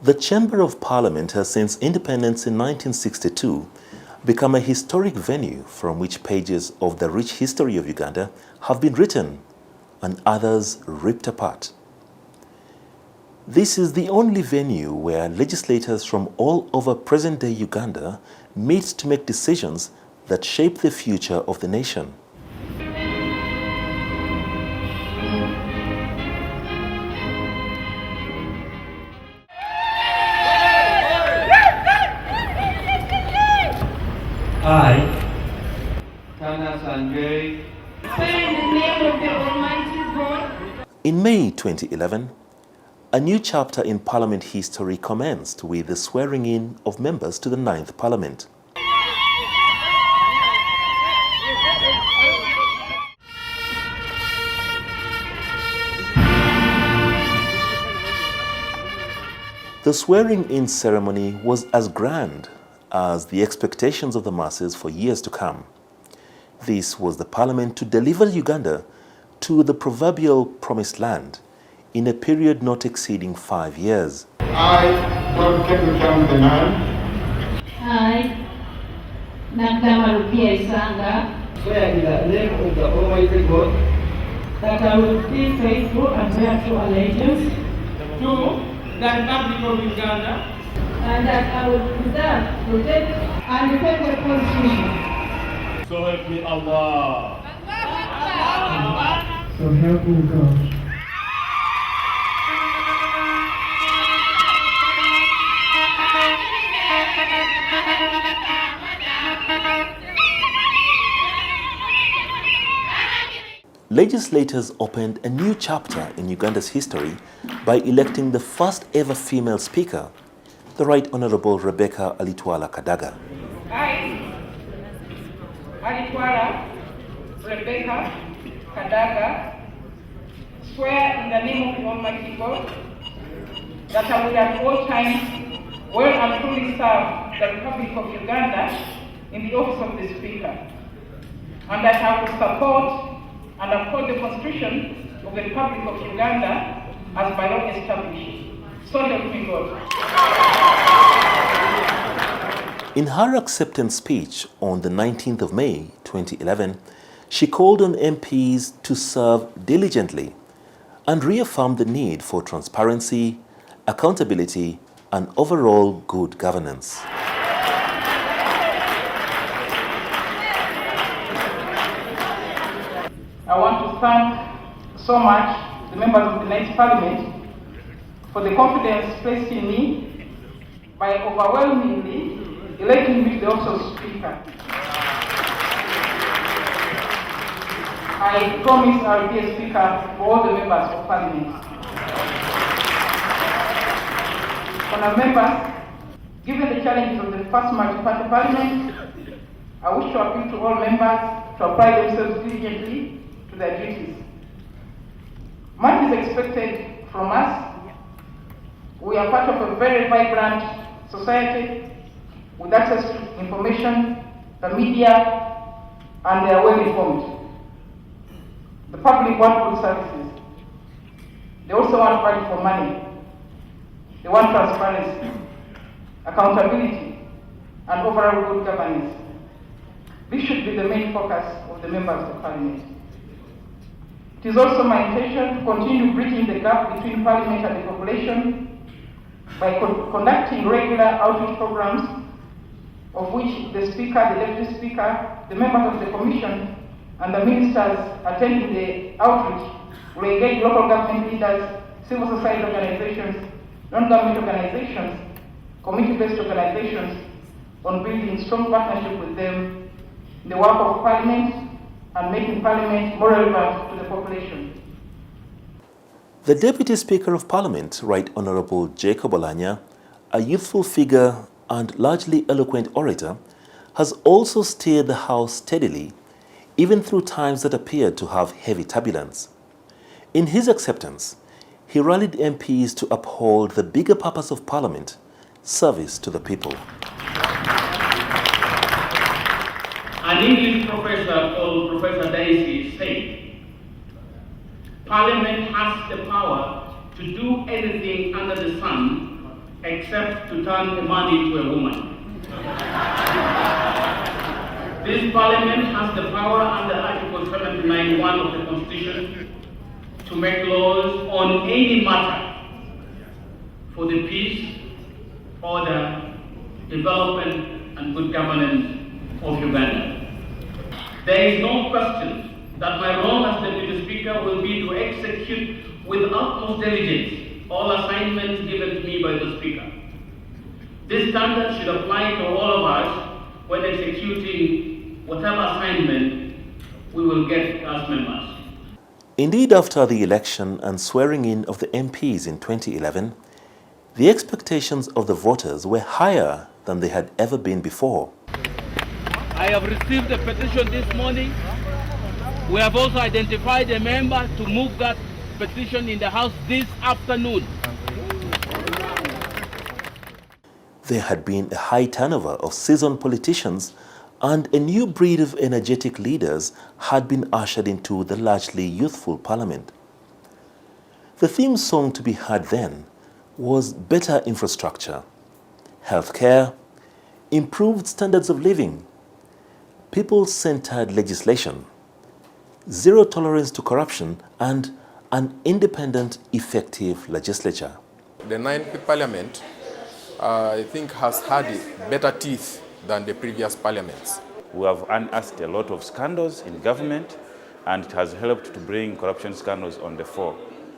The Chamber of Parliament has since independence in 1962 become a historic venue from which pages of the rich history of Uganda have been written and others ripped apart. This is the only venue where legislators from all over present-day Uganda meet to make decisions that shape the future of the nation. I, Kana Sanjay, say in the name of the Almighty God. In May 2011, a new chapter in Parliament history commenced with the swearing-in of members to the 9th Parliament. The swearing-in ceremony was as grand as the expectations of the masses for years to come. This was the Parliament to deliver Uganda to the proverbial promised land in a period not exceeding 5 years. I, Dr. Benan. I, Nakdama Rukia Isanga, swear in the name of the Almighty God that I will be faithful and bear true allegiance to the Republic of Uganda, and that I will preserve, protect, and defend the Constitution. so help me Allah. So help me God. Legislators opened a new chapter in Uganda's history by electing the first ever female speaker, the Right Honorable Rebecca Alitwala Kadaga. I, Alitwala Rebecca Kadaga, swear in the name of the Almighty God that I will at all times well and truly serve the Republic of Uganda in the office of the Speaker, and that I will support and uphold the Constitution of the Republic of Uganda as by law established. So help me God. In her acceptance speech on the 19th of May 2011, she called on MPs to serve diligently and reaffirmed the need for transparency, accountability, and overall good governance. I want to thank so much the members of the next Parliament for the confidence placed in me by overwhelmingly electing me to the office of Speaker. I promise I will be a Speaker for all the members of Parliament. Honourable members, given the challenges of the first multi-party Parliament, I wish to appeal to all members to apply themselves diligently to their duties. Much is expected from us. We are part of a very vibrant society with access to information, the media, and they are well informed. The public want good services. They also want value for money. They want transparency, accountability, and overall good governance. This should be the main focus of the members of Parliament. It is also my intention to continue bridging the gap between Parliament and the population by conducting regular outreach programs, of which the Speaker, the Deputy Speaker, the members of the Commission, and the ministers attending the outreach will engage local government leaders, civil society organizations, non-government organizations, community-based organizations on building strong partnership with them in the work of Parliament and making Parliament more relevant to the population. The Deputy Speaker of Parliament, Right Honorable Jacob Olanya, a youthful figure and largely eloquent orator, has also steered the House steadily, even through times that appeared to have heavy turbulence. In his acceptance, he rallied MPs to uphold the bigger purpose of Parliament, service to the people. An English professor called Professor Daisy said, Parliament has the power to do anything under the sun except to turn a man into a woman. This parliament has the power under Article 79(1) of the Constitution to make laws on any matter for the peace, order, development, and good governance of Uganda. There is no question that my role as Deputy Speaker will be to execute with utmost diligence all assignments given to me by the Speaker. This standard should apply to all of us when executing whatever assignment we will get as members. Indeed, after the election and swearing in of the MPs in 2011, the expectations of the voters were higher than they had ever been before. I have received a petition this morning. We have also identified a member to move that petition in the House this afternoon. There had been a high turnover of seasoned politicians, and a new breed of energetic leaders had been ushered into the largely youthful parliament. The theme song to be heard then was better infrastructure, healthcare, improved standards of living, people-centered legislation, zero tolerance to corruption, and an independent, effective legislature. The 9th Parliament, I think, has had better teeth than the previous parliaments. We have unearthed a lot of scandals in government, and it has helped to bring corruption scandals on the fore.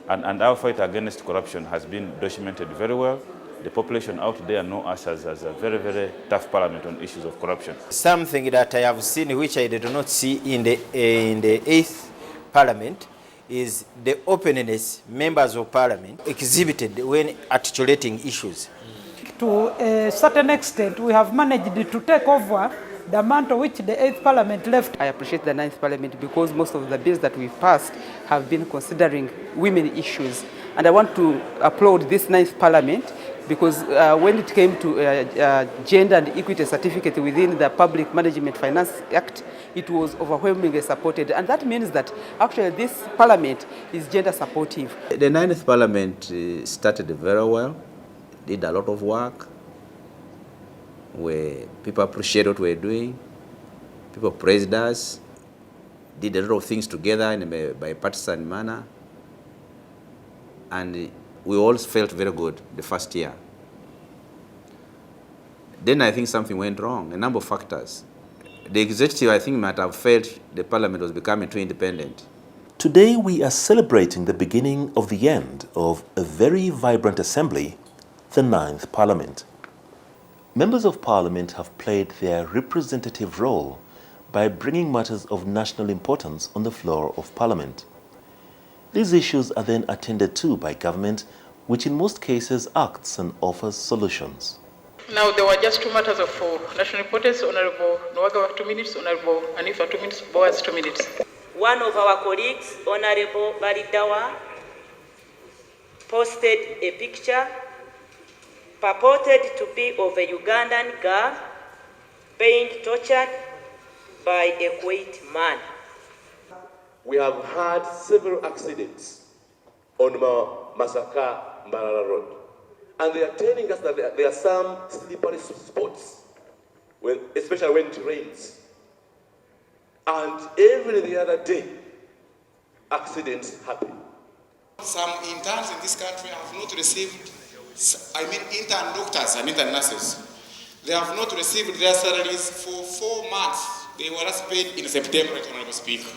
And our fight against corruption has been documented very well. The population out there know us as a very, very tough parliament on issues of corruption. Something that I have seen which I did not see in the 8th Parliament is the openness members of Parliament exhibited when articulating issues. To a certain extent, we have managed to take over the mantle which the 8th Parliament left. I appreciate the 9th Parliament because most of the bills that we've passed have been considering women issues. And I want to applaud this 9th Parliament because when it came to gender and equity certificate within the Public Management Finance Act, it was overwhelmingly supported. And that means that actually this Parliament is gender supportive. The 9th Parliament started very well, did a lot of work, where people appreciate what we're doing, people praised us, did a lot of things together in a bipartisan manner, and we all felt very good the first year. Then I think something went wrong, a number of factors. The executive, I think, might have felt the parliament was becoming too independent. Today we are celebrating the beginning of the end of a very vibrant assembly, the 9th Parliament. Members of Parliament have played their representative role by bringing matters of national importance on the floor of Parliament. These issues are then attended to by government, which in most cases acts and offers solutions. Now, there were just two matters of national importance. Honorable Nwaga, 2 minutes. Honorable Anifa, 2 minutes. Boaz, 2 minutes. One of our colleagues, Honorable Baridawa, posted a picture purported to be of a Ugandan girl being tortured by a Kuwait man. We have had several accidents on Masaka Mbarara Road, and they are telling us that there are some slippery spots, especially when it rains. And every other day, accidents happen. Some interns in this country have not received, intern doctors and intern nurses. They have not received their salaries for 4 months. They were last paid in September, Honorable Speaker.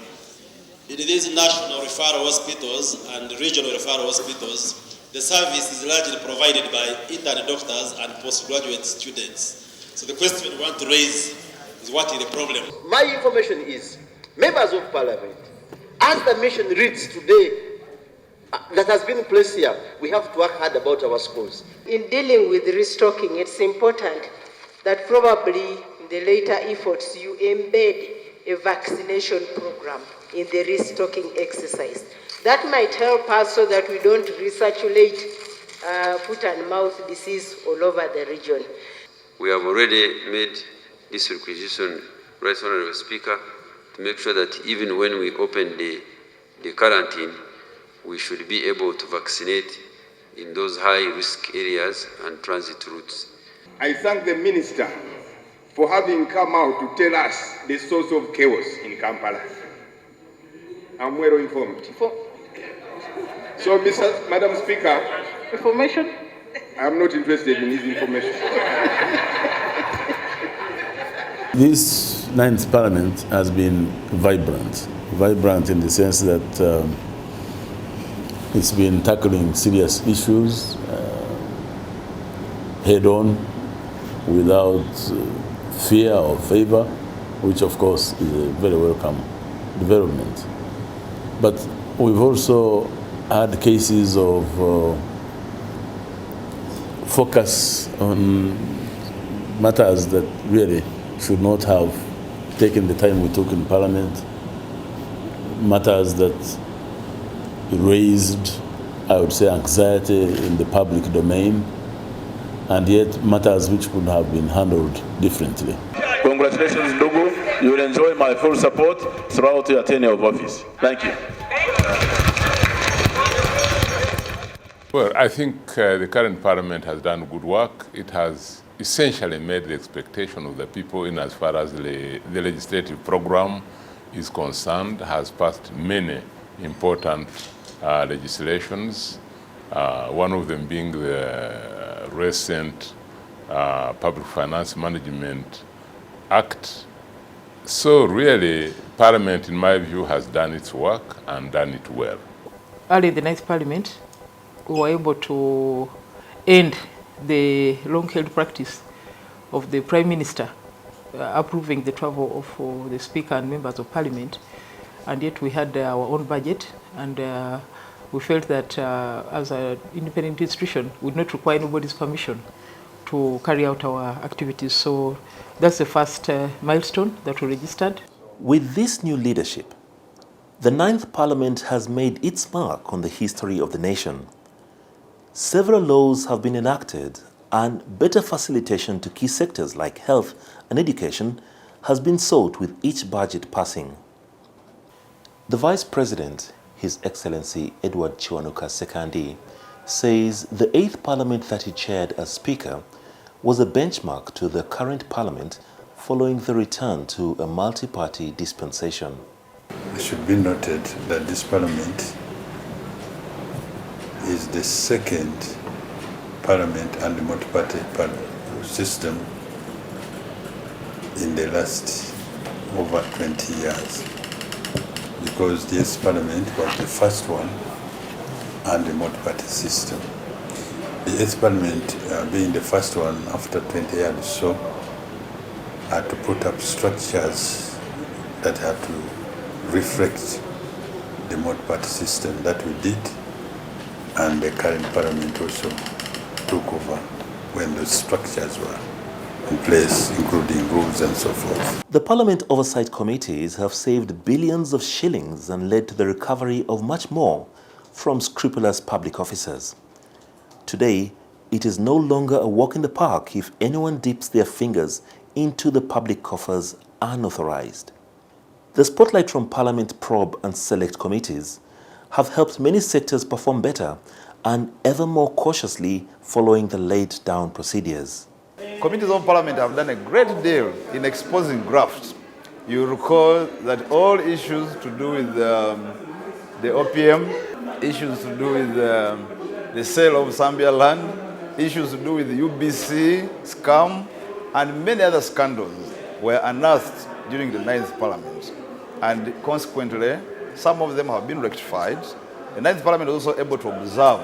In these national referral hospitals and regional referral hospitals, the service is largely provided by intern doctors and postgraduate students. So the question we want to raise is, what is the problem? My information is, members of Parliament, as the mission reads today, that has been placed here, we have to work hard about our schools. In dealing with restocking, it's important that probably in the later efforts you embed a vaccination program in the restocking exercise. That might help us so that we don't recirculate foot and mouth disease all over the region. We have already made this requisition, Right Honorable Speaker, to make sure that even when we open the quarantine, we should be able to vaccinate in those high-risk areas and transit routes. I thank the Minister for having come out to tell us the source of chaos in Kampala. I'm well informed. So, Madam Speaker, Information? I'm not interested in his information. This ninth parliament has been vibrant in the sense that it's been tackling serious issues head on without fear or favor, which of course is a very welcome development. But we've also had cases of focus on matters that really should not have taken the time we took in Parliament, matters that raised, I would say, anxiety in the public domain, and yet matters which could have been handled differently. Congratulations, Ndugu. You will enjoy my full support throughout your tenure of office. Thank you. Well, I think the current parliament has done good work. It has essentially made the expectation of the people in as far as the legislative program is concerned, has passed many important legislations, one of them being the recent Public Finance Management Act. So really, Parliament, in my view, has done its work and done it well. Early in the next Parliament, we were able to end the long-held practice of the Prime Minister approving the travel of the Speaker and members of Parliament, and yet we had our own budget, and we felt that as an independent institution, we would not require anybody's permission to carry out our activities. So that's the first milestone that we registered. With this new leadership, the ninth Parliament has made its mark on the history of the nation. Several laws have been enacted, and better facilitation to key sectors like health and education has been sought with each budget passing. The Vice President, His Excellency Edward Kiwanuka Sekandi, says the 8th Parliament that he chaired as Speaker was a benchmark to the current Parliament following the return to a multi-party dispensation. It should be noted that this Parliament is the second Parliament and the multi-party system in the last over 20 years, because this Parliament was the first one and the multi-party system. The 8th Parliament, being the first one after 20 years or so, had to put up structures that had to reflect the multi-party system. That we did, and the current Parliament also took over when the structures were in place, including rules and so forth. The Parliament Oversight Committees have saved billions of shillings and led to the recovery of much more from scrupulous public officers. Today, it is no longer a walk in the park if anyone dips their fingers into the public coffers unauthorized. The spotlight from Parliament Probe and Select Committees have helped many sectors perform better and ever more cautiously following the laid-down procedures. Committees of Parliament have done a great deal in exposing graft. You recall that all issues to do with the OPM, issues to do with the sale of Zambia land, issues to do with the UBC scam, and many other scandals were unearthed during the 9th Parliament. And consequently, some of them have been rectified. The 9th Parliament is also able to observe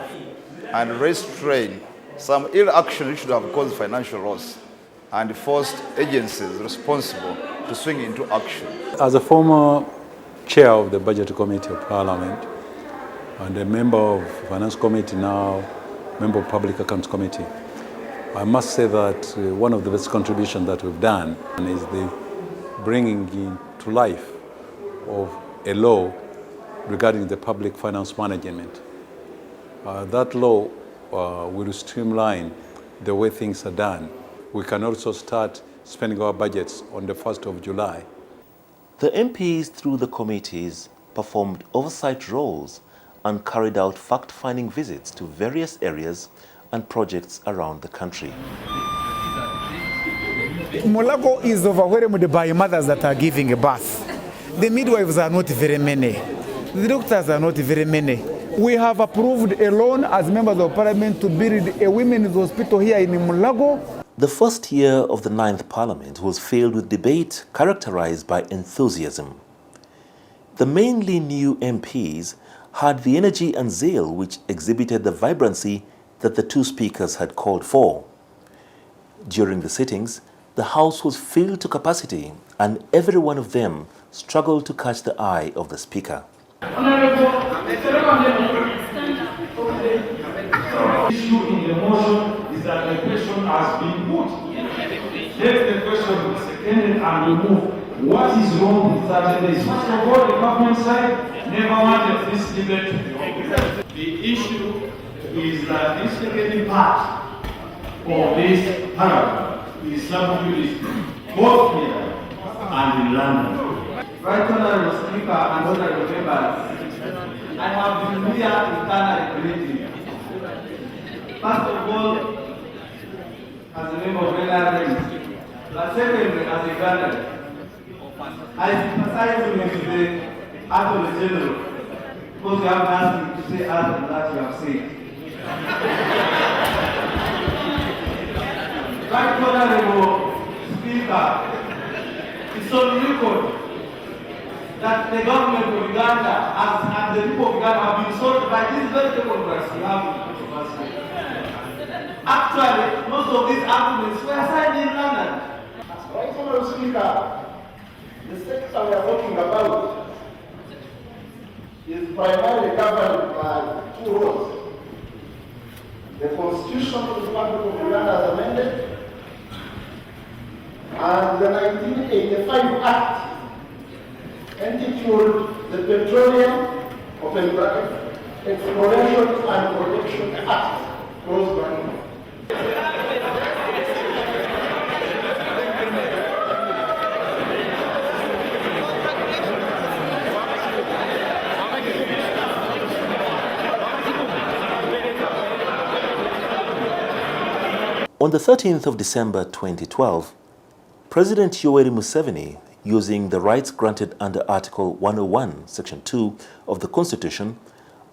and restrain some ill action which should have caused financial loss and forced agencies responsible to swing into action. As a former chair of the Budget Committee of Parliament and a member of Finance Committee now, member of Public Accounts Committee, I must say that one of the best contributions that we've done is the bringing into life of a law regarding the public finance management. That law will streamline the way things are done. We can also start spending our budgets on the 1st of July. The MPs through the committees performed oversight roles and carried out fact-finding visits to various areas and projects around the country. Mulago is overwhelmed by mothers that are giving birth. The midwives are not very many. The doctors are not very many. We have approved a loan as members of parliament to build a women's hospital here in Mulago. The first year of the 9th Parliament was filled with debate characterized by enthusiasm. The mainly new MPs had the energy and zeal which exhibited the vibrancy that the two speakers had called for. During the sittings, the House was filled to capacity and every one of them struggled to catch the eye of the Speaker. Issue in the motion is that the question has been put. Let the question be seconded and removed. What is wrong with 30 days? First of all, the government side never wanted this debate to be over. The issue is that this second part of this paragraph is subject both here and in London. Right, Honorable Speaker and Honorable Members, I have been here internally creating. First of all, as a member of NRM, but secondly, as a Ugandan, I sympathize with the Attorney General because you have nothing to say other than that you have said. Right, Honorable Speaker, it's on record that the government of Uganda and the people of Uganda have been sold by this very democracy you have in controversy. Actually, most of these arguments were signed in London. Right, Honorable Speaker, the sector we are talking about is primarily governed by two laws. The Constitution of the Republic of Uganda as amended, and the 1985 Act entitled the Petroleum Exploration and Protection Act, close bracket. On the 13th of December 2012, President Yoweri Museveni, using the rights granted under Article 101, Section 2 of the Constitution,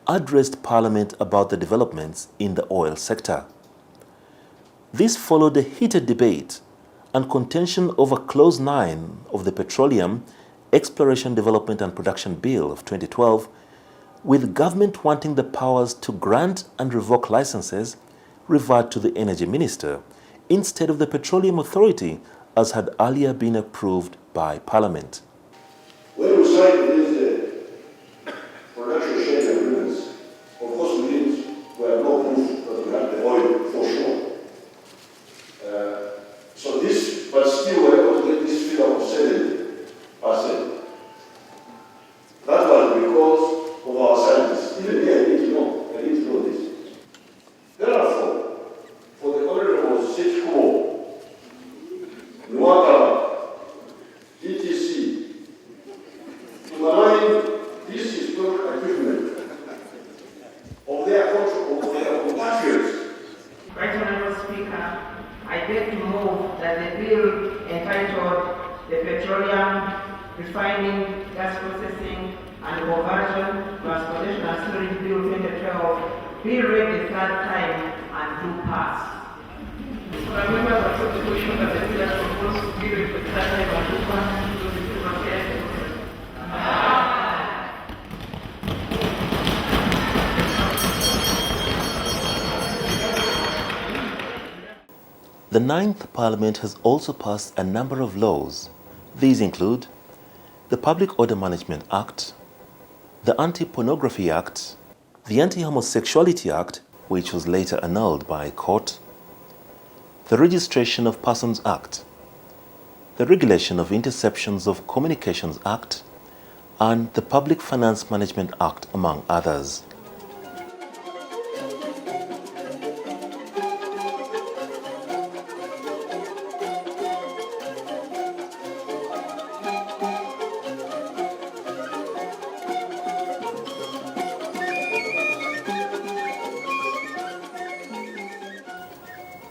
addressed Parliament about the developments in the oil sector. This followed a heated debate and contention over Clause 9 of the Petroleum Exploration, Development and Production Bill of 2012, with government wanting the powers to grant and revoke licenses revert to the Energy Minister instead of the Petroleum Authority as had earlier been approved by Parliament. When we signed these production sharing agreements, of course we have no proof that we have the oil for sure. But still we're able to get this figure of 70%. That was because of our scientists. Even me, I need to know this. Therefore, for the Honorable State Court, we want ETC to align this historic achievement of their compatriots. Right, Honorable Speaker, I beg to move that the bill entitled the Petroleum Refining, Gas Processing and Conversion, Transportation and Storage Bill 2012 be read the third time and do pass. For members accept the question that the bill as proposed be read the third time and do pass, those in favor say aye. The 9th Parliament has also passed a number of laws. These include the Public Order Management Act, the Anti-Pornography Act, the Anti-Homosexuality Act, which was later annulled by court, the Registration of Persons Act, the Regulation of Interceptions of Communications Act, and the Public Finance Management Act, among others.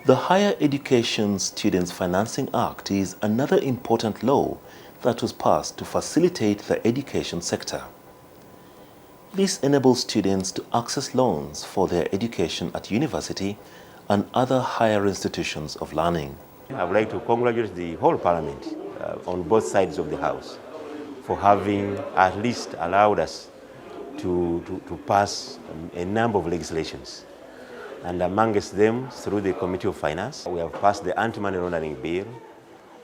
The Higher Education Students Financing Act is another important law that was passed to facilitate the education sector. This enables students to access loans for their education at university and other higher institutions of learning. I would like to congratulate the whole Parliament on both sides of the House for having at least allowed us to pass a number of legislations. And amongst them, through the Committee of Finance, we have passed the Anti-Money Laundering Bill,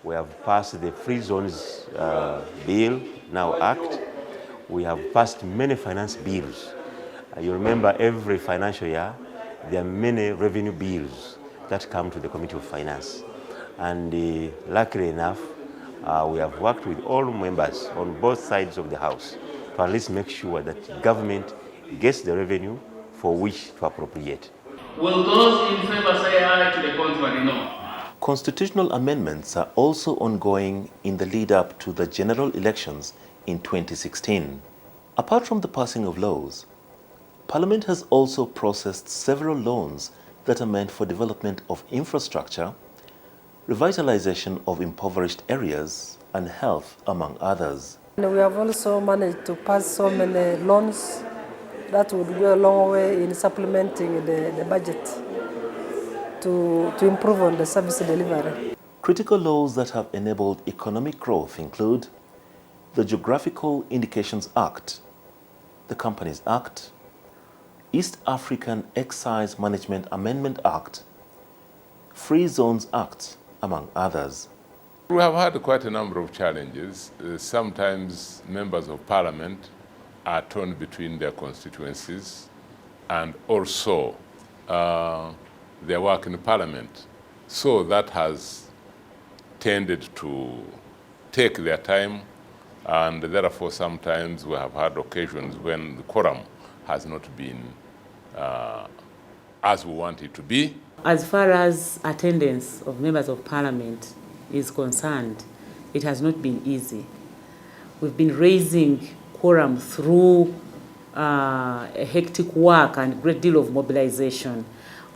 we have passed the Free Zones Bill, now Act, we have passed many finance bills. You remember every financial year, there are many revenue bills that come to the Committee of Finance. And luckily enough, we have worked with all members on both sides of the House to at least make sure that government gets the revenue for which to appropriate. Will those in favor say aye? To the contrary, no? Constitutional amendments are also ongoing in the lead-up to the general elections in 2016. Apart from the passing of laws, Parliament has also processed several loans that are meant for development of infrastructure, revitalization of impoverished areas, and health, among others. And we have also managed to pass so many loans that would go a long way in supplementing the budget to improve on the service delivery. Critical laws that have enabled economic growth include the Geographical Indications Act, the Companies Act, East African Excise Management Amendment Act, Free Zones Act, among others. We have had quite a number of challenges. Sometimes members of parliament are torn between their constituencies and also their work in parliament. So that has tended to take their time, and therefore sometimes we have had occasions when the quorum has not been as we want it to be. As far as attendance of members of parliament is concerned, it has not been easy. We've been raising quorum through a hectic work and great deal of mobilization,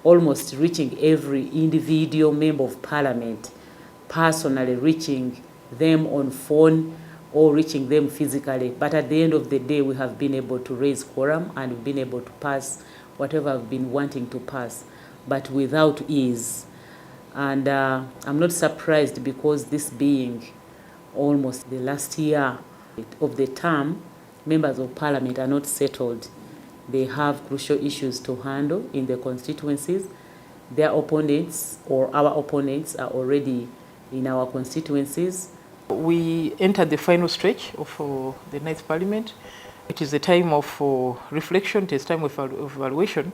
almost reaching every individual member of parliament, personally reaching them on phone or reaching them physically. But at the end of the day, we have been able to raise quorum and we've been able to pass whatever I've been wanting to pass, but without ease. And I'm not surprised, because this being almost the last year of the term, members of parliament are not settled. They have crucial issues to handle in the constituencies. Their opponents or our opponents are already in our constituencies. We entered the final stretch of the 9th Parliament. It is a time of reflection, it is a time of evaluation.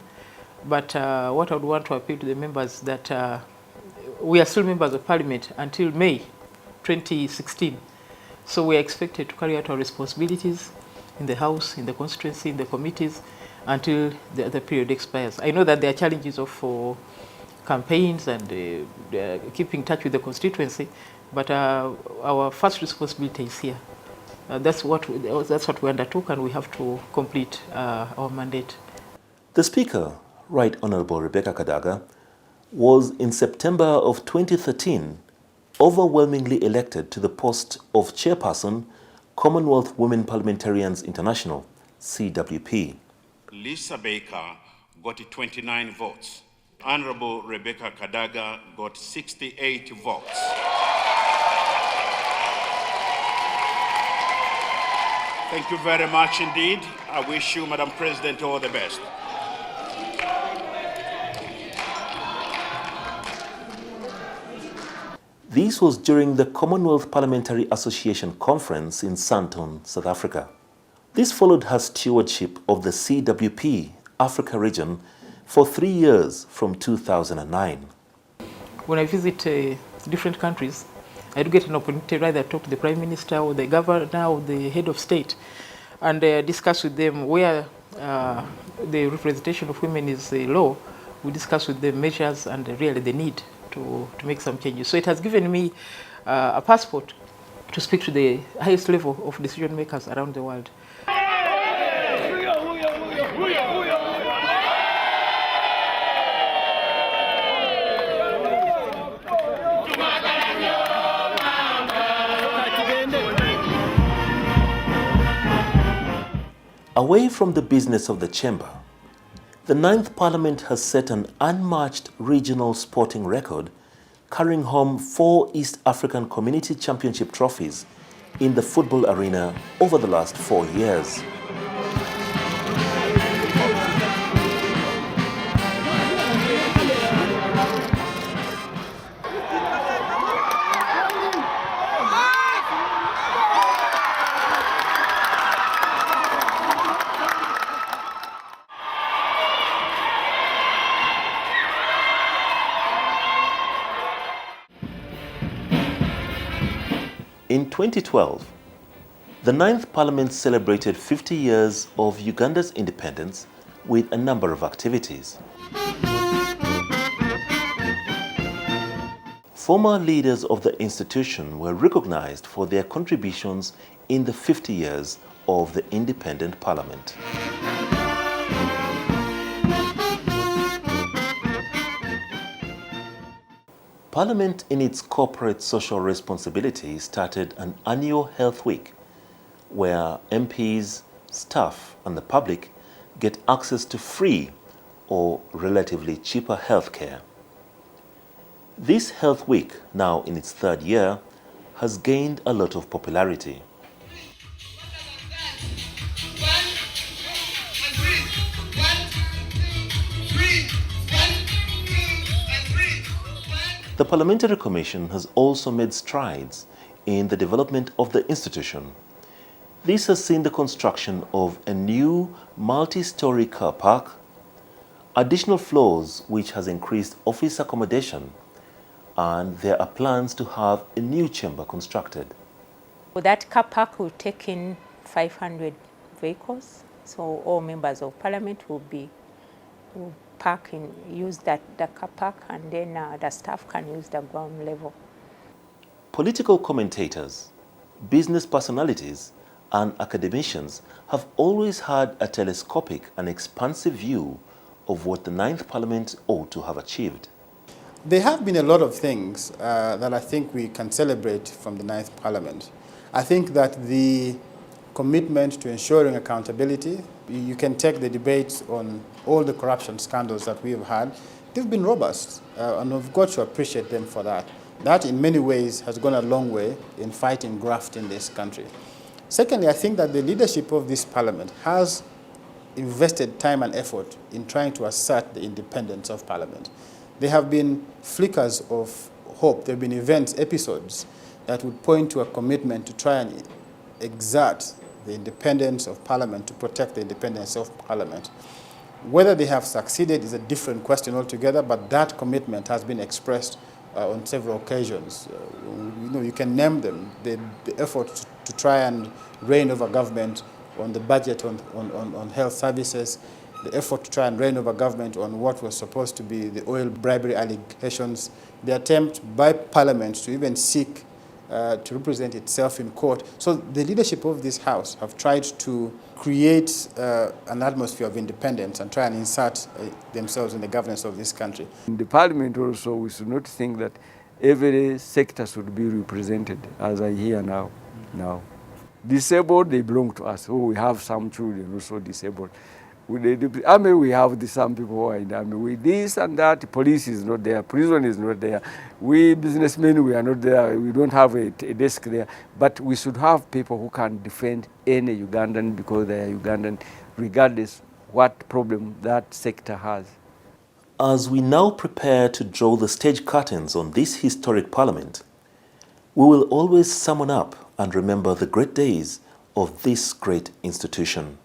But what I would want to appeal to the members that we are still members of Parliament until May 2016. So we are expected to carry out our responsibilities in the House, in the constituency, in the committees, until the period expires. I know that there are challenges of campaigns and keeping in touch with the constituency, but our first responsibility is here. That's what we undertook, and we have to complete our mandate. The Speaker, Right Honourable Rebecca Kadaga, was in September of 2013 overwhelmingly elected to the post of Chairperson, Commonwealth Women Parliamentarians International, CWP. Lisa Baker got 29 votes. Honourable Rebecca Kadaga got 68 votes. Thank you very much indeed. I wish you, Madam President, all the best. This was during the Commonwealth Parliamentary Association Conference in Sandton, South Africa. This followed her stewardship of the CWP Africa region for 3 years from 2009. When I visit different countries, I do get an opportunity to either talk to the Prime Minister or the Governor or the Head of State and discuss with them where the representation of women is low. We discuss with them measures and really the need to make some changes. So it has given me a passport to speak to the highest level of decision makers around the world. Away from the business of the chamber, the 9th Parliament has set an unmatched regional sporting record, carrying home 4 East African Community Championship trophies in the football arena over the last 4 years. In 2012, the 9th Parliament celebrated 50 years of Uganda's independence with a number of activities. Former leaders of the institution were recognized for their contributions in the 50 years of the independent parliament. Parliament, in its corporate social responsibility, started an annual health week where MPs, staff and the public get access to free or relatively cheaper health care. This health week, now in its 3rd year, has gained a lot of popularity. The Parliamentary Commission has also made strides in the development of the institution. This has seen the construction of a new multi-story car park, additional floors which has increased office accommodation, and there are plans to have a new chamber constructed. That car park will take in 500 vehicles, so all members of Parliament will park and use the car park, and then the staff can use the ground level. Political commentators, business personalities, and academicians have always had a telescopic and expansive view of what the 9th Parliament ought to have achieved. There have been a lot of things that I think we can celebrate from the 9th Parliament. I think that the commitment to ensuring accountability, you can take the debates on all the corruption scandals that we've had, they've been robust, and we've got to appreciate them for that. That in many ways has gone a long way in fighting graft in this country. Secondly, I think that the leadership of this Parliament has invested time and effort in trying to assert the independence of Parliament. There have been flickers of hope. There have been events, episodes that would point to a commitment to try and exert the independence of Parliament, to protect the independence of Parliament. Whether they have succeeded is a different question altogether, but that commitment has been expressed on several occasions. You can name them. The effort to try and reign over government on the budget, on health services, the effort to try and reign over government on what was supposed to be the oil bribery allegations, the attempt by Parliament to even seek to represent itself in court. So the leadership of this House have tried to create an atmosphere of independence and try and insert themselves in the governance of this country. In the Parliament also, we should not think that every sector should be represented, as I hear now. Disabled, they belong to us. We have some children also disabled. With the army, we have some people who are in the army. With this and that, police is not there, prison is not there. We businessmen, we are not there. We don't have a desk there. But we should have people who can defend any Ugandan because they are Ugandan, regardless what problem that sector has. As we now prepare to draw the stage curtains on this historic Parliament, we will always summon up and remember the great days of this great institution.